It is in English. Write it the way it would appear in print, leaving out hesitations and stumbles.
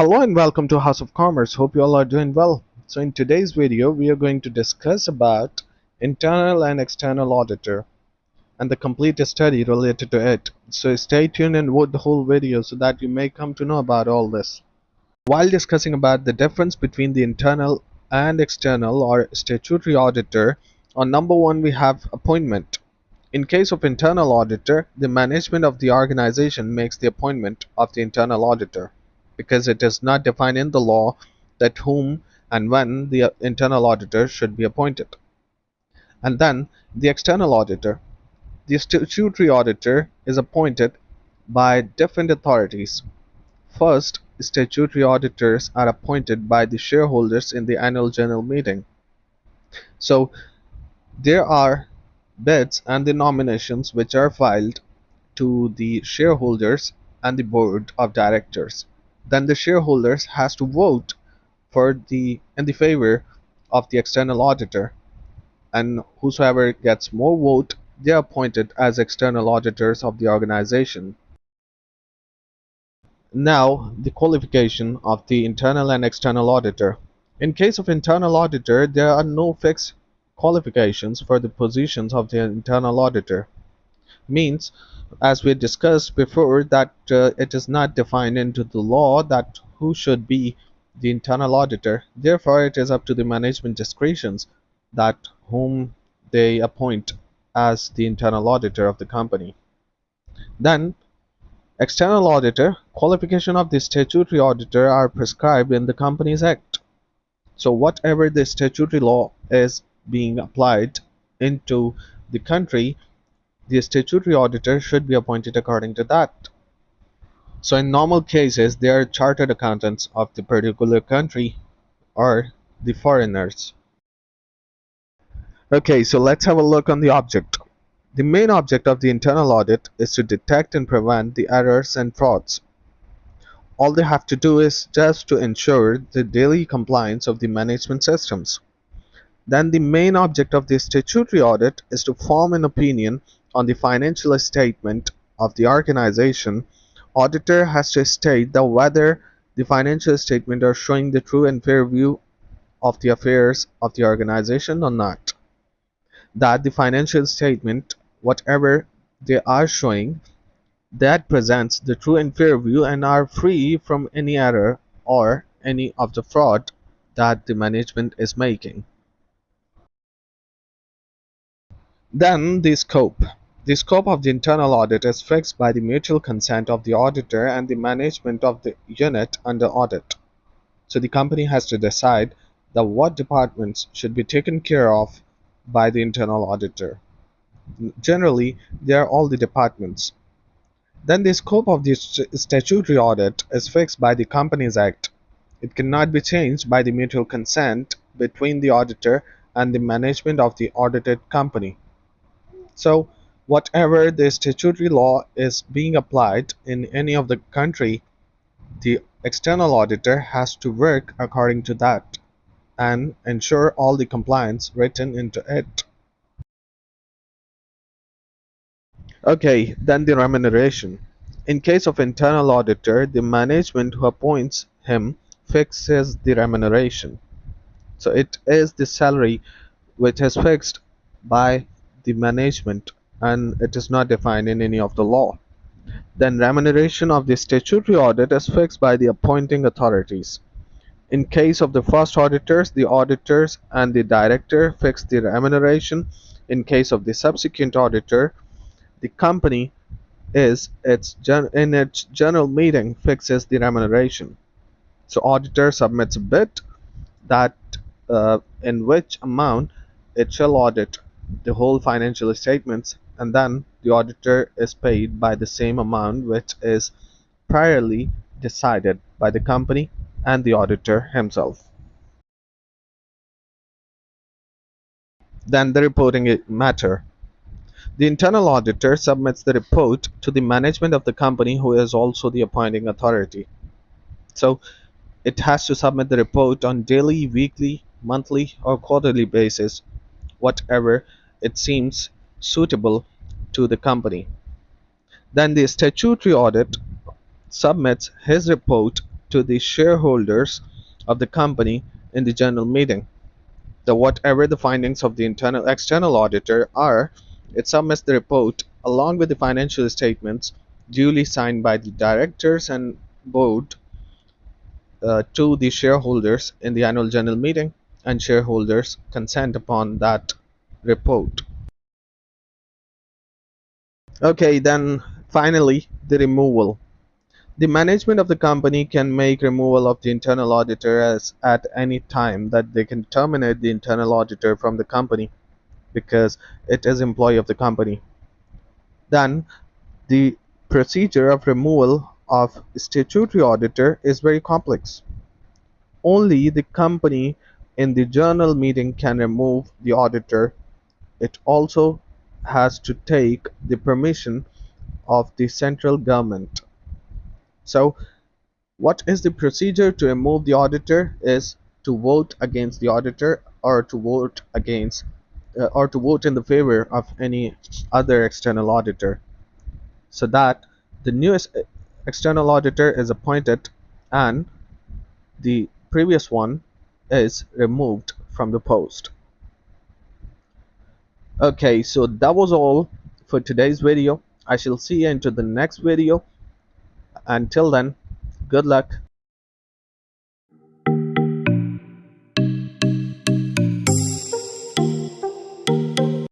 Hello and welcome to House of Commerce. Hope you all are doing well. So in today's video, we are going to discuss about internal and external auditor and the complete study related to it. So stay tuned and watch the whole video so that you may come to know about all this. While discussing about the difference between the internal and external or statutory auditor, on number one we have appointment. In case of internal auditor, the management of the organization makes the appointment of the internal auditor because it is not defined in the law that whom and when the internal auditor should be appointed. And then the external auditor. The statutory auditor is appointed by different authorities. First, statutory auditors are appointed by the shareholders in the annual general meeting. So there are bids and the nominations which are filed to the shareholders and the board of directors. Then the shareholders has to vote in the favor of the external auditor, and whosoever gets more vote, they are appointed as external auditors of the organization. Now, the qualification of the internal and external auditor. In case of internal auditor, there are no fixed qualifications for the positions of the internal auditor. Means, as we discussed before, that it is not defined into the law that who should be the internal auditor. Therefore, it is up to the management discretions that whom they appoint as the internal auditor of the company. Then, external auditor, qualification of the statutory auditor are prescribed in the Companies Act. So whatever the statutory law is being applied into the country, the statutory auditor should be appointed according to that. So in normal cases, they are chartered accountants of the particular country or the foreigners. Okay, so let's have a look on the object. The main object of the internal audit is to detect and prevent the errors and frauds. All they have to do is just to ensure the daily compliance of the management systems. Then the main object of the statutory audit is to form an opinion on the financial statement of the organization. Auditor has to state that whether the financial statement are showing the true and fair view of the affairs of the organization or not. That the financial statement, whatever they are showing, that presents the true and fair view and are free from any error or any of the fraud that the management is making. Then the scope. The scope of the internal audit is fixed by the mutual consent of the auditor and the management of the unit under audit. So the company has to decide that what departments should be taken care of by the internal auditor. Generally, they are all the departments. Then the scope of the statutory audit is fixed by the Companies Act. It cannot be changed by the mutual consent between the auditor and the management of the audited company. So whatever the statutory law is being applied in any of the country, the external auditor has to work according to that and ensure all the compliance written into it. Okay, then the remuneration. In case of internal auditor, the management who appoints him fixes the remuneration. So it is the salary which is fixed by the management and it is not defined in any of the law. Then remuneration of the statutory audit is fixed by the appointing authorities. In case of the first auditors, the auditors and the director fix the remuneration. In case of the subsequent auditor, the company in its general meeting fixes the remuneration. So auditor submits a bid that in which amount it shall audit the whole financial statements, and then the auditor is paid by the same amount which is priorly decided by the company and the auditor himself. Then the reporting matter. The internal auditor submits the report to the management of the company, who is also the appointing authority. So it has to submit the report on daily, weekly, monthly, or quarterly basis, whatever it seems suitable to the company. Then the statutory audit submits his report to the shareholders of the company in the general meeting. So whatever the findings of the internal external auditor are, it submits the report along with the financial statements duly signed by the directors and board to the shareholders in the annual general meeting, and shareholders consent upon that report. Okay, then finally, the removal. The management of the company can make removal of the internal auditor as at any time that they can terminate the internal auditor from the company because it is employee of the company. Then the procedure of removal of statutory auditor is very complex. Only the company in the journal meeting can remove the auditor. It also has to take the permission of the central government. So what is the procedure to remove the auditor is to vote against the auditor or to vote against or to vote in the favor of any other external auditor so that the newest external auditor is appointed and the previous one is removed from the post. Okay, so that was all for today's video. I shall see you into the next video. Until then, good luck.